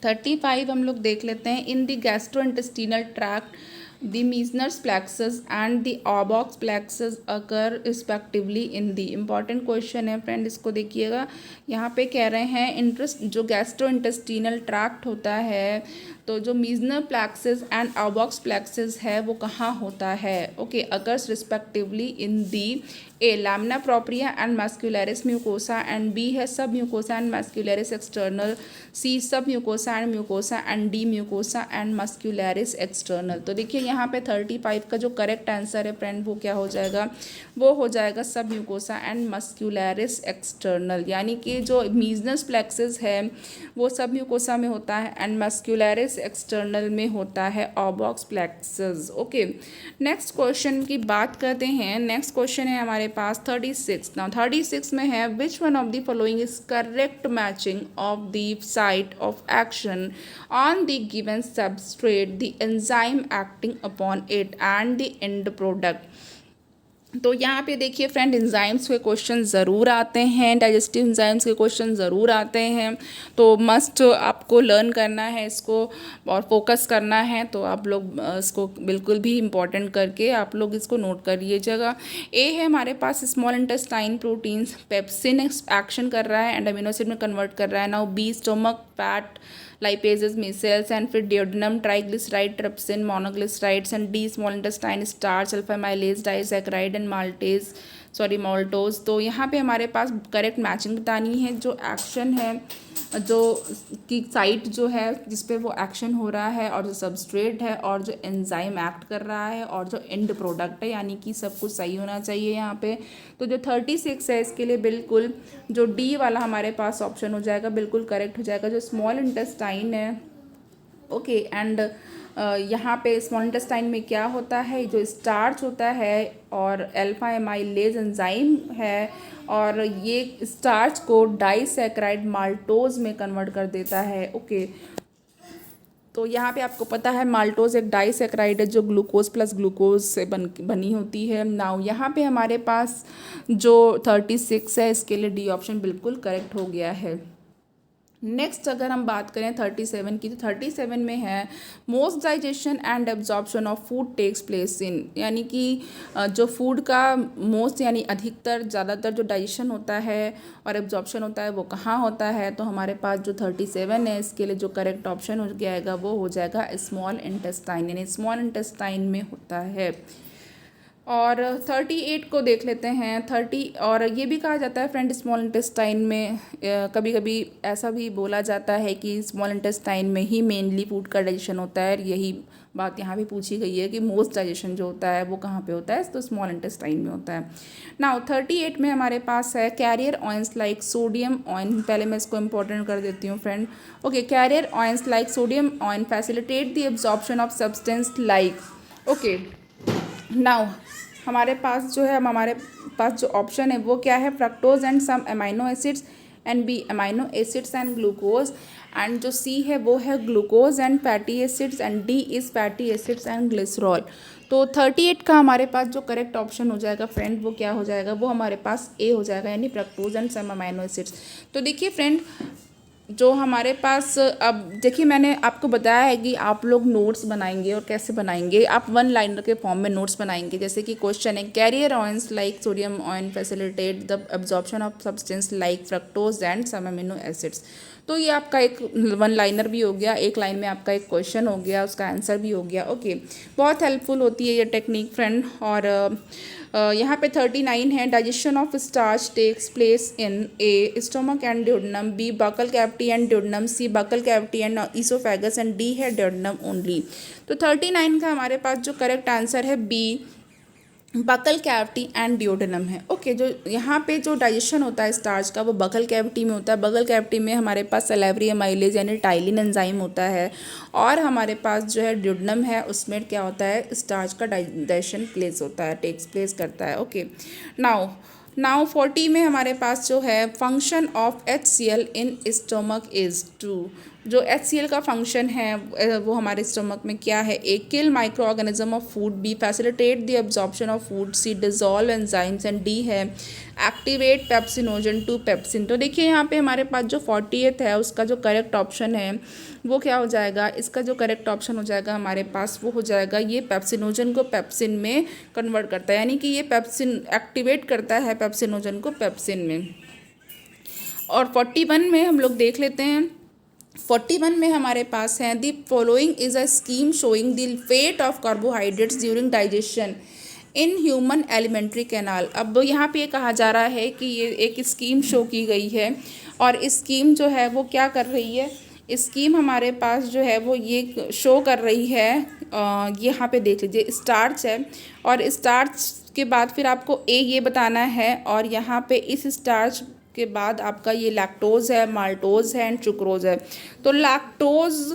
35 हम लोग देख लेते हैं। In the gastrointestinal tract the Meissner's plexus and the Auerbach's plexus occur respectively in the important question है फ्रेंड, इसको देखिएगा। यहाँ पे कह रहे हैं इंटरेस्ट जो गैस्ट्रोइंटेस्टिनल ट्रैक्ट होता है तो जो मीजनर प्लेक्सस एंड ऑबॉक्स प्लेक्सस है वो कहाँ होता है? Okay, occurs respectively in the A lamina propria and muscularis mucosa and B है sub mucosa and muscularis external, C sub mucosa and D mucosa and muscularis external. तो देखिए यहाँ पे 35 का जो करेक्ट आंसर है फ्रेंड वो क्या हो जाएगा? वो हो जाएगा सब म्यूकोसा एंड मस्कुलरिस एक्सटर्नल, यानी कि जो मीजनस प्लेक्सस है वो सब म्यूकोसा में होता है एंड मस्कुलरिस एक्सटर्नल में होता है ऑबॉक्स प्लेक्सस। ओके, नेक्स्ट क्वेश्चन की बात करते हैं। नेक्स्ट क्वेश्चन है हमारे पास 36। नाउ 36 में है which one of the following is correct matching of the site of action on the given substrate the enzyme acting upon it and the end product. तो यहाँ पे देखिए फ्रेंड, एंजाइम्स के question ज़रूर आते हैं, डाइजेस्टिव एंजाइम्स के question ज़रूर आते हैं, तो मस्ट आपको लर्न करना है इसको और फोकस करना है। तो आप लोग इसको बिल्कुल भी इम्पॉर्टेंट करके आप लोग इसको नोट कर लीजिएगा। ए है हमारे पास small intestine proteins, pepsin action कर रहा है एंड अमीनो एसिड में कन्वर्ट कर रहा है। Now B stomach fat lipases, micelles and फिर duodenum, triglyceride, trypsin, monoglycerides and D small intestine starch, alpha amylase, disaccharide and maltose। तो यहाँ पे हमारे पास करेक्ट मैचिंग बतानी है। जो एक्शन है जो की साइट जो है जिस पे वो एक्शन हो रहा है और जो सबस्ट्रेट है और जो एंजाइम एक्ट कर रहा है और जो एंड प्रोडक्ट है, यानी कि सब कुछ सही होना चाहिए यहाँ पे। तो जो 36 है इसके लिए बिल्कुल जो डी वाला हमारे पास ऑप्शन हो जाएगा, बिल्कुल करेक्ट हो जाएगा। जो स्मॉल इंटेस्टाइन है ओके एंड यहाँ पे स्मॉल इंटेस्टाइन में क्या होता है? जो स्टार्च होता है और अल्फा एमाइलेज एंजाइम है और ये स्टार्च को डाइसैकेराइड माल्टोज में कन्वर्ट कर देता है। ओके, तो यहाँ पे आपको पता है माल्टोज एक डाइसैकेराइड है जो ग्लूकोज प्लस ग्लूकोज से बनी होती है। नाउ यहाँ पे हमारे पास जो 36 है इसके लिए डी ऑप्शन बिल्कुल करेक्ट हो गया है। नेक्स्ट अगर हम बात करें 37 की, तो 37 में है most digestion and absorption of food takes place in, यानी कि जो फूड का मोस्ट यानी अधिकतर ज़्यादातर जो डाइजेशन होता है और एब्जॉर्प्शन होता है वो कहाँ होता है? तो हमारे पास जो 37 है इसके लिए जो करेक्ट ऑप्शन हो जाएगा वो हो जाएगा स्मॉल इंटेस्टाइन, यानी स्मॉल इंटेस्टाइन में होता है। और 38 को देख लेते हैं। 30 और ये भी कहा जाता है फ्रेंड स्मॉल इंटेस्टाइन में कभी कभी ऐसा भी बोला जाता है कि स्मॉल इंटेस्टाइन में ही मेनली फूड का डाइजेशन होता है। यही बात यहाँ भी पूछी गई है कि मोस्ट डाइजेशन जो होता है वो कहाँ पे होता है? तो स्मॉल इंटेस्टाइन में होता है। नाउ 38 में हमारे पास है carrier ions like sodium ion. पहले मैं इसको इंपॉर्टेंट कर देती हूँ friend. Okay, carrier ions like sodium ion facilitate the absorption of substance like. Okay, now हमारे पास जो है हमारे पास जो ऑप्शन है वो क्या है? Fructose and some amino acids and B amino acids and glucose and जो सी है वो है glucose and fatty acids and D is fatty acids and glycerol. तो 38 का हमारे पास जो करेक्ट ऑप्शन हो जाएगा फ्रेंड वो क्या हो जाएगा? वो हमारे पास ए हो जाएगा, यानी fructose and some amino acids. तो देखिए फ्रेंड, जो हमारे पास अब देखिए मैंने आपको बताया है कि आप लोग नोट्स बनाएंगे और कैसे बनाएंगे, आप वन लाइनर के फॉर्म में नोट्स बनाएंगे। जैसे कि क्वेश्चन है carrier ions like sodium ion facilitate the absorption of substance like fructose and some amino acids. तो ये आपका एक वन लाइनर भी हो गया, एक लाइन में आपका एक क्वेश्चन हो गया, उसका आंसर भी हो गया। ओके, बहुत हेल्पफुल होती है ये टेक्निक फ्रेंड। और यहाँ पे 39 है, digestion of starch takes place in A stomach and duodenum, B buccal cavity and duodenum, C buccal cavity and oesophagus and D है ड्यूडेनम ओनली। तो 39 का हमारे पास जो करेक्ट आंसर है B buccal cavity and duodenum है। Okay, जो यहाँ पे जो डाइजेशन होता है स्टार्च का वो बकल कैविटी में होता है। बकल कैविटी में हमारे पास सैलिवरी एमाइलेज यानी टाइलिन एंजाइम होता है, और हमारे पास जो है ड्यूडेनम है उसमें क्या होता है, स्टार्च का डाइजेशन प्लेस होता है, टेक्स प्लेस करता है। ओके, नाउ 40 में हमारे पास जो है function of HCl in stomach is to. जो HCl का फंक्शन है वो हमारे स्टोमक में क्या है, A kill microorganism of food, B facilitate the absorption of food, C dissolve enzymes and D है एक्टिवेट पेप्सिनोजन टू पेप्सिन। तो देखिए यहाँ पे हमारे पास जो 40th है उसका जो करेक्ट ऑप्शन है वो क्या हो जाएगा, इसका जो करेक्ट ऑप्शन हो जाएगा हमारे पास वो हो जाएगा ये पेप्सिनोजन को पेप्सिन में कन्वर्ट करता है, यानी कि ये पेप्सिन एक्टिवेट करता है पेप्सिनोजन को पेप्सिन में। और 41 में हम लोग देख लेते हैं। 41 में हमारे पास है the following is a scheme showing the fate of carbohydrates during digestion in human alimentary canal. अब यहाँ पे ये कहा जा रहा है कि ये एक स्कीम शो की गई है, और इस स्कीम जो है वो क्या कर रही है, स्कीम हमारे पास जो है वो ये शो कर रही है, यहाँ पे देख लीजिए स्टार्च है, और स्टार्च के बाद फिर आपको ये बताना है, और यहाँ पे इस स्टार्च के बाद आपका ये लैक्टोज़ है, माल्टोज़ है एंड सुक्रोज़ है। तो लैक्टोज़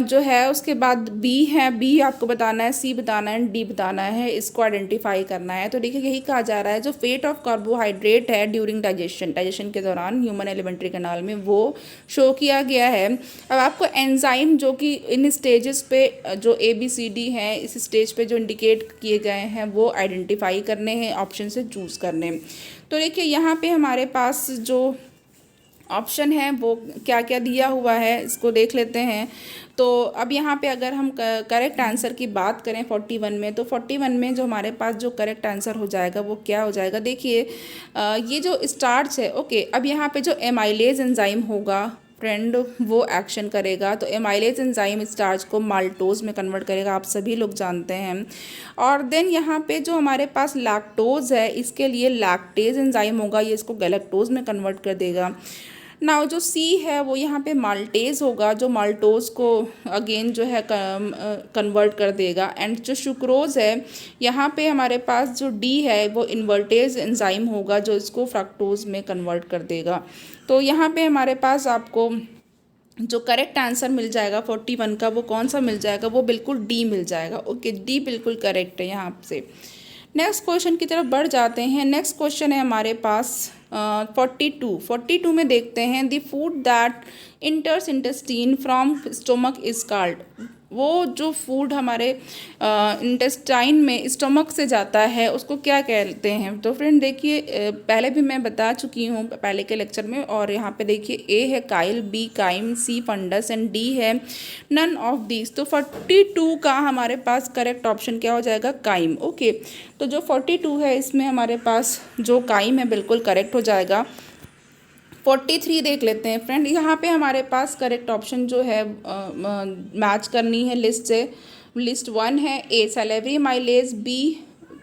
जो है उसके बाद बी है, बी आपको बताना है, सी बताना है, डी बताना है, इसको आइडेंटिफाई करना है। तो देखिए यही कहा जा रहा है जो फेट ऑफ कार्बोहाइड्रेट है ड्यूरिंग डाइजेशन के दौरान ह्यूमन एलिमेंट्री कैनाल में वो शो किया गया है। अब आपको एंजाइम जो कि इन स्टेजेस पे जो ABCD हैं इस स्टेज पे जो इंडिकेट किए गए हैं वो आइडेंटिफाई करने हैं, ऑप्शन से चूज़ करने हैं। तो देखिए यहाँ पे हमारे पास जो ऑप्शन है वो क्या क्या दिया हुआ है इसको देख लेते हैं। तो अब यहाँ पे अगर हम करेक्ट आंसर की बात करें 41 में, तो 41 में जो हमारे पास जो करेक्ट आंसर हो जाएगा वो क्या हो जाएगा, देखिए ये जो स्टार्च है। ओके, अब यहाँ पे जो एमाइलेज एंजाइम होगा फ्रेंड वो एक्शन करेगा, तो एमाइलेज एंजाइम स्टार्च को माल्टोज में कन्वर्ट करेगा, आप सभी लोग जानते हैं। और देन यहाँ पे जो हमारे पास लैक्टोज है इसके लिए लैक्टेज एंजाइम होगा, ये इसको गैलेक्टोज में कन्वर्ट कर देगा। नाउ जो सी है वो यहाँ पे माल्टेज होगा जो माल्टोज को अगेन जो है कन्वर्ट कर देगा। एंड जो सुक्रोज है यहाँ पे हमारे पास जो डी है वो इन्वर्टेज एंजाइम होगा जो इसको फ्रक्टोज में कन्वर्ट कर देगा। तो यहाँ पे हमारे पास आपको जो करेक्ट आंसर मिल जाएगा 41 का वो कौन सा मिल जाएगा, वो बिल्कुल डी मिल जाएगा। ओके, डी बिल्कुल करेक्ट है यहाँ से। नेक्स्ट क्वेश्चन की तरफ बढ़ जाते हैं। नेक्स्ट क्वेश्चन है हमारे पास 42 में देखते हैं the food that इंटर्स intestine from stomach is called. वो जो फूड हमारे इंटेस्टाइन में स्टोमक से जाता है उसको क्या कहते हैं। तो फ्रेंड देखिए पहले भी मैं बता चुकी हूँ पहले के लेक्चर में, और यहाँ पे देखिए ए है chyle, B chyme, C fundus and D है नन ऑफ दीज। तो 42 का हमारे पास करेक्ट ऑप्शन क्या हो जाएगा, काइम। ओके, तो जो 42 है इसमें हमारे पास जो काइम है बिल्कुल करेक्ट हो जाएगा। 43 देख लेते हैं फ्रेंड। यहाँ पे हमारे पास करेक्ट ऑप्शन जो है मैच करनी है लिस्ट से। लिस्ट 1 है A salivary amylase, B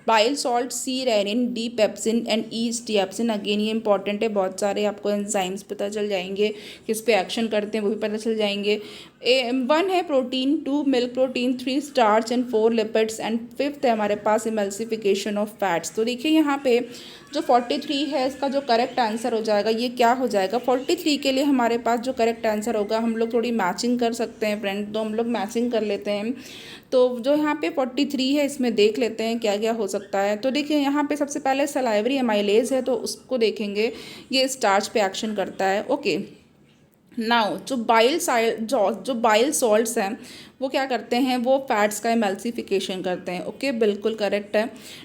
bile salt, C rennin, D pepsin and E steapsin. Again ये इंपॉर्टेंट है, बहुत सारे आपको एंजाइम्स पता चल जाएंगे, किस पे एक्शन करते हैं वो भी पता चल जाएंगे। 1 है protein, 2 milk protein, 3 starch and 4 lipids and 5th है हमारे पास इमल्सिफिकेशन ऑफ फैट्स। तो देखिए यहाँ पे जो 43 है इसका जो करेक्ट आंसर हो जाएगा ये क्या हो जाएगा। 43 के लिए हमारे पास जो करेक्ट आंसर होगा, हम लोग थोड़ी मैचिंग कर सकते हैं फ्रेंड, तो हम लोग मैचिंग कर लेते हैं। तो जो यहाँ पे 43 है इसमें देख लेते हैं क्या क्या हो सकता है। तो देखिए यहाँ पे सबसे पहले सलाइवरी एमाइलेज है तो उसको देखेंगे, ये स्टार्च पे एक्शन करता है। ओके, नाउ जो बाइल सॉल्ट्स हैं वो क्या करते हैं, वो फैट्स का एमल्सिफिकेशन करते हैं। ओके, बिल्कुल करेक्ट है।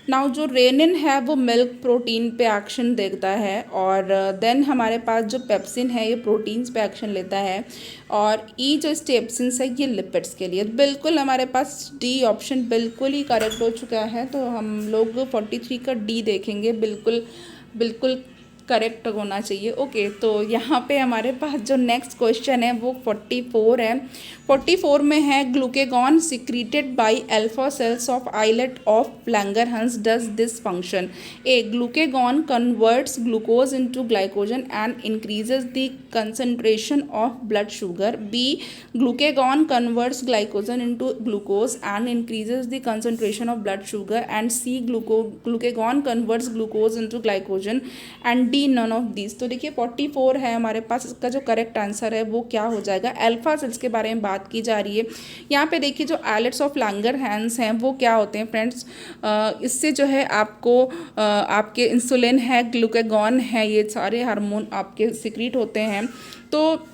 नाउ जो रेनिन है वो मिल्क प्रोटीन पे एक्शन देखता है, और देन हमारे पास जो पेप्सिन है ये प्रोटीन्स पे एक्शन लेता है, और ई जो स्टेप्सिन्स है ये लिपिड्स के लिए। बिल्कुल हमारे पास डी ऑप्शन बिल्कुल ही करेक्ट हो चुका है। तो हम लोग 43 का डी देखेंगे, बिल्कुल करेक्ट होना चाहिए। ओके, तो यहाँ पे हमारे पास जो नेक्स्ट क्वेश्चन है वो 44 है। 44 में है glucagon secreted by alpha cells of islet of Langerhans does this function. A, glucagon converts glucose into glycogen and increases the concentration of blood sugar. B, glucagon converts glycogen into glucose and increases the concentration of blood sugar. And C, glucagon converts glucose into glycogen and D none of this. तो देखिए 44 है हमारे पास, इसका जो correct answer है वो क्या हो जाएगा? अल्फा सेल्स के बारे में बात की जा रही है। यहाँ पे देखिए जो आइलेट्स ऑफ लैंगरहैंस हैं वो क्या होते हैं फ्रेंड्स, इससे जो है आपको आपके इंसुलिन है, ग्लूकागॉन है, ये सारे हार्मोन आपके सिक्रीट होते हैं। तो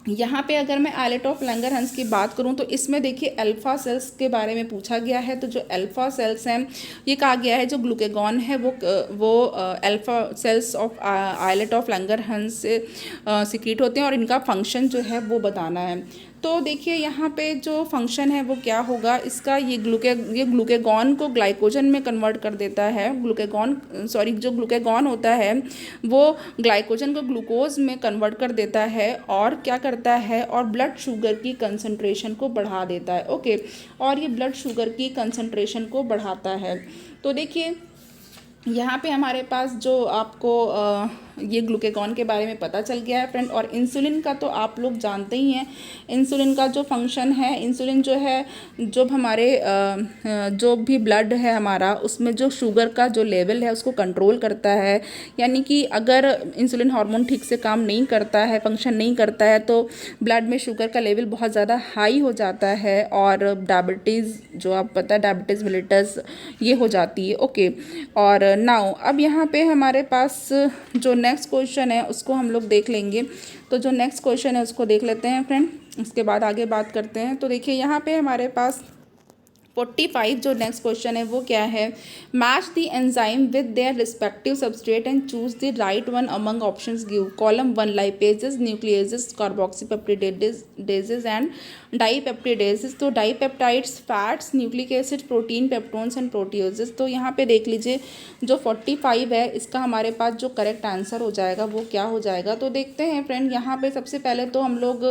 यहाँ पे अगर मैं आइलेट ऑफ लैंगरहंस की बात करूँ तो इसमें देखिए अल्फ़ा सेल्स के बारे में पूछा गया है। तो जो अल्फ़ा सेल्स हैं, ये कहा गया है जो ग्लूकागॉन है वो alpha cells of islet of Langerhans से सिक्रीट होते हैं और इनका फंक्शन जो है वो बताना है। तो देखिए यहाँ पे जो फंक्शन है वो क्या होगा इसका, ये ग्लूकागॉन को ग्लाइकोजन में कन्वर्ट कर देता है। जो ग्लूकागॉन होता है वो ग्लाइकोजन को ग्लूकोज में कन्वर्ट कर देता है और क्या करता है, और ब्लड शुगर की कंसंट्रेशन को बढ़ा देता है। ओके, और ये ब्लड शुगर की कंसंट्रेशन को बढ़ाता है। तो देखिए यहाँ पे हमारे पास जो आपको ये ग्लूकागॉन के बारे में पता चल गया है फ्रेंड। और इंसुलिन का तो आप लोग जानते ही हैं, इंसुलिन का जो फंक्शन है, इंसुलिन जो है जब हमारे जो भी ब्लड है हमारा उसमें जो शुगर का जो लेवल है उसको कंट्रोल करता है। यानी कि अगर इंसुलिन हार्मोन ठीक से काम नहीं करता है, फंक्शन नहीं करता है, तो ब्लड में शुगर का लेवल बहुत ज़्यादा हाई हो जाता है और डायबिटीज़, जो आप पता है डायबिटीज़ मिलिटस, ये हो जाती है। ओके, और नाउ अब यहाँ पे हमारे पास जो नेक्स्ट क्वेश्चन है उसको हम लोग देख लेंगे। तो जो नेक्स्ट क्वेश्चन है उसको देख लेते हैं फ्रेंड, उसके बाद आगे बात करते हैं। तो देखिए यहाँ पे हमारे पास 45 जो नेक्स्ट क्वेश्चन है वो क्या है, match the enzyme with their respective substrate and choose the right one among options give. Column 1 lipases, nucleases, carboxypeptidases and dipeptidases. तो dipeptides, fats, nucleic acid, protein, peptones and proteoses. तो यहाँ पे देख लीजिए जो 45 है इसका हमारे पास जो करेक्ट आंसर हो जाएगा वो क्या हो जाएगा। तो देखते हैं फ्रेंड, यहाँ पे सबसे पहले तो हम लोग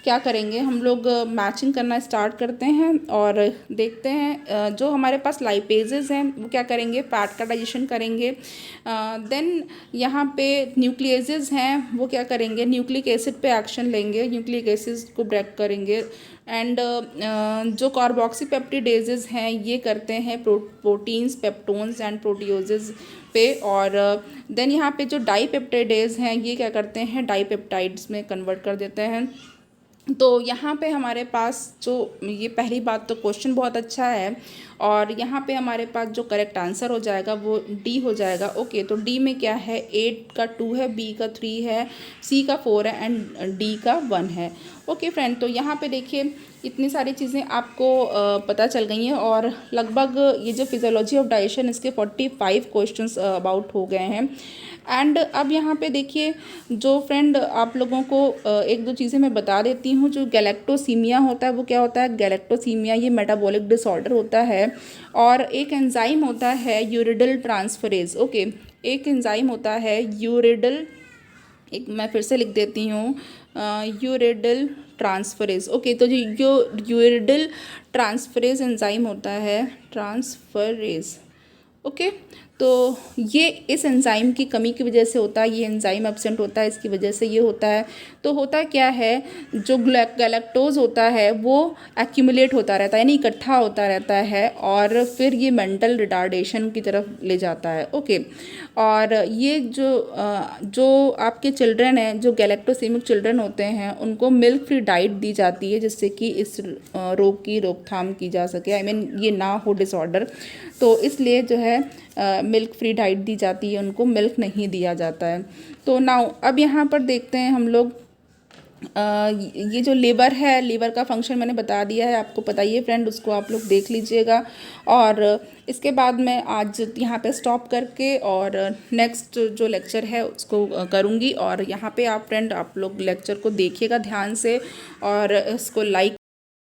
क्या करेंगे, हम लोग मैचिंग करना स्टार्ट करते हैं और देखते हैं जो हमारे पास लाइपेजेस हैं वो क्या करेंगे, फैट का डाइजेशन करेंगे। देन यहाँ पे न्यूक्लियेजेस हैं वो क्या करेंगे, न्यूक्लिक एसिड पे एक्शन लेंगे, न्यूक्लिक एसिड को ब्रेक करेंगे। एंड जो कार्बोक्सीपेप्टिडेजेस हैं ये करते हैं प्रोटीन्स, पेप्टोन्स एंड प्रोटियोजेस पे। और देन यहाँ पे जो डाईपेप्टाइडेज हैं ये क्या करते हैं, डाईपेप्टाइड्स में कन्वर्ट कर देते हैं। तो यहाँ पे हमारे पास जो ये पहली बात तो क्वेश्चन बहुत अच्छा है और यहाँ पे हमारे पास जो करेक्ट आंसर हो जाएगा वो डी हो जाएगा। ओके, तो डी में क्या है, 8 का 2 है, बी का 3 है, सी का 4 है एंड डी का 1 है। ओके फ्रेंड, तो यहाँ पे देखिए इतनी सारी चीज़ें आपको पता चल गई हैं और लगभग ये जो फिजियोलॉजी ऑफ डाइजेशन इसके 45 क्वेश्चंस अबाउट हो गए हैं। एंड अब यहाँ पे देखिए जो फ्रेंड आप लोगों को एक दो चीज़ें मैं बता देती हूँ। जो गैलेक्टोसीमिया होता है वो क्या होता है, गैलेक्टोसीमिया ये मेटाबॉलिक डिसऑर्डर होता है और एक एंजाइम होता है यूरिडल ट्रांसफरेज। ओके, एक एंजाइम होता है यूरिडल, एक मैं फिर से लिख देती हूँ, यूरिडल ट्रांसफरेज। ओके, तो जो यूरिडल ट्रांसफरेज एंजाइम होता है, ट्रांसफरेज, ओके, तो ये इस एंजाइम की कमी की वजह से होता है, ये एंजाइम एब्सेंट होता है, इसकी वजह से ये होता है। तो होता क्या है, जो गैलेक्टोज होता है वो एक्यूमुलेट होता रहता है, यानी इकट्ठा होता रहता है और फिर ये मेंटल रिटार्डेशन की तरफ ले जाता है। ओके, और ये जो आपके चिल्ड्रन हैं, जो गैलेक्टोसीमिक चिल्ड्रन होते हैं, उनको मिल्क फ्री डाइट दी जाती है जिससे कि इस रोग की रोकथाम की जा सके, आई मीन ये ना हो डिसऑर्डर। तो इसलिए जो है मिल्क फ्री डाइट दी जाती है, उनको मिल्क नहीं दिया जाता है। तो नाउ अब यहाँ पर देखते हैं हम लोग ये जो लीवर है, लीवर का फंक्शन मैंने बता दिया है, आपको पता ही है फ्रेंड, उसको आप लोग देख लीजिएगा। और इसके बाद मैं आज यहाँ पे स्टॉप करके और नेक्स्ट जो लेक्चर है उसको करूँगी। और यहाँ पे आप फ्रेंड आप लोग लेक्चर को देखिएगा ध्यान से और इसको लाइक